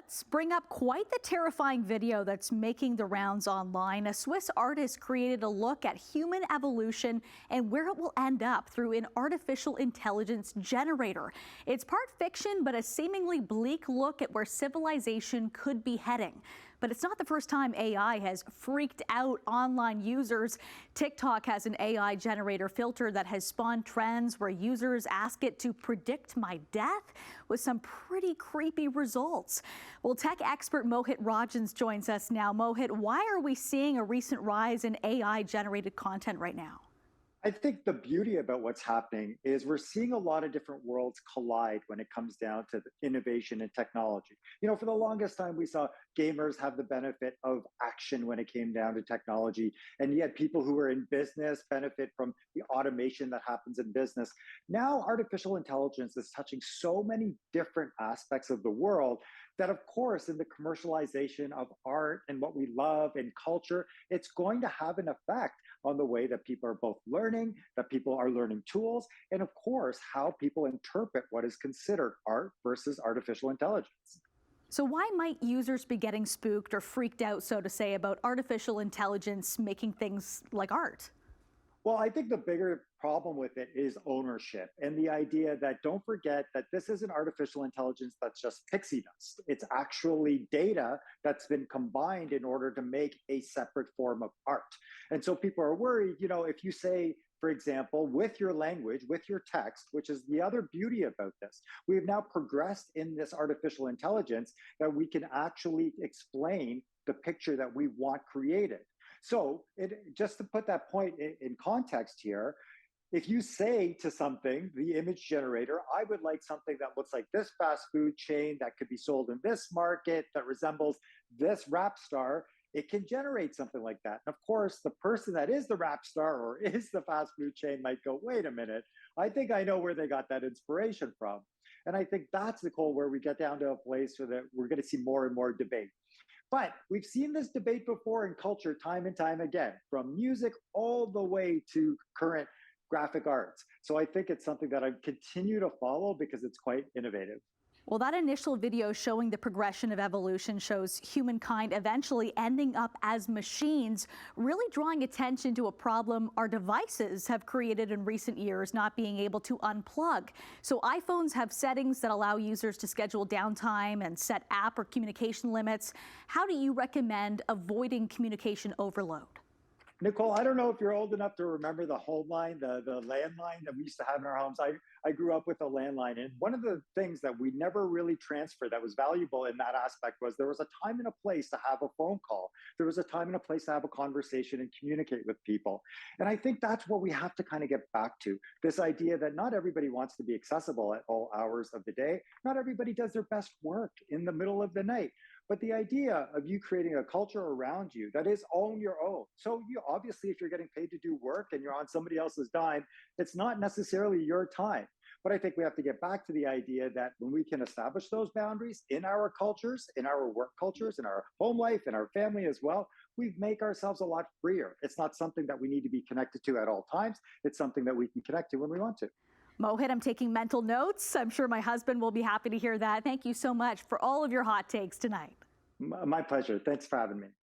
let's bring up quite the terrifying video that's making the rounds online. A Swiss artist created a look at human evolution and where it will end up through an artificial intelligence generator. It's part fiction, but a seemingly bleak look at where civilization could be heading. But it's not the first time AI has freaked out online users. TikTok has an AI generator filter that has spawned trends where users ask it to predict my death with some pretty creepy results. Well, tech expert Mohit Rajans joins us now. Mohit, why are we seeing a recent rise in AI generated content right now? I think the beauty about what's happening is we're seeing a lot of different worlds collide when it comes down to the innovation and technology. For the longest time, we saw gamers have the benefit of action when it came down to technology, and yet people who are in business benefit from the automation that happens in business. Now, artificial intelligence is touching so many different aspects of the world that, of course, in the commercialization of art and what we love and culture, it's going to have an effect on the way that people are both learning, that people are learning tools, and of course, how people interpret what is considered art versus artificial intelligence. So why might users be getting spooked or freaked out, so to say, about artificial intelligence making things like art? Well, I think the bigger problem with it is ownership and the idea that don't forget that this isn't artificial intelligence that's just pixie dust. It's actually data that's been combined in order to make a separate form of art. And so people are worried, if you say, for example, with your language, with your text, which is the other beauty about this, we have now progressed in this artificial intelligence that we can actually explain the picture that we want created. So just to put that point in context here, if you say to something, the image generator, I would like something that looks like this fast food chain that could be sold in this market that resembles this rap star, it can generate something like that. And of course, the person that is the rap star or is the fast food chain might go, wait a minute, I think I know where they got that inspiration from. And I think that's, Nicole, where we get down to a place where that we're going to see more and more debate. But we've seen this debate before in culture time and time again, from music all the way to current graphic arts. So I think it's something that I continue to follow because it's quite innovative. Well, that initial video showing the progression of evolution shows humankind eventually ending up as machines, really drawing attention to a problem our devices have created in recent years, not being able to unplug. So iPhones have settings that allow users to schedule downtime and set app or communication limits. How do you recommend avoiding communication overload? Nicole, I don't know if you're old enough to remember the home line, the landline that we used to have in our homes. I grew up with a landline, and one of the things that we never really transferred that was valuable in that aspect was there was a time and a place to have a phone call. There was a time and a place to have a conversation and communicate with people. And I think that's what we have to kind of get back to, this idea that not everybody wants to be accessible at all hours of the day. Not everybody does their best work in the middle of the night. But the idea of you creating a culture around you that is on your own. So you obviously, if you're getting paid to do work and you're on somebody else's dime, it's not necessarily your time. But I think we have to get back to the idea that when we can establish those boundaries in our cultures, in our work cultures, in our home life, in our family as well, we make ourselves a lot freer. It's not something that we need to be connected to at all times. It's something that we can connect to when we want to. Mohit, I'm taking mental notes. I'm sure my husband will be happy to hear that. Thank you so much for all of your hot takes tonight. My pleasure. Thanks for having me.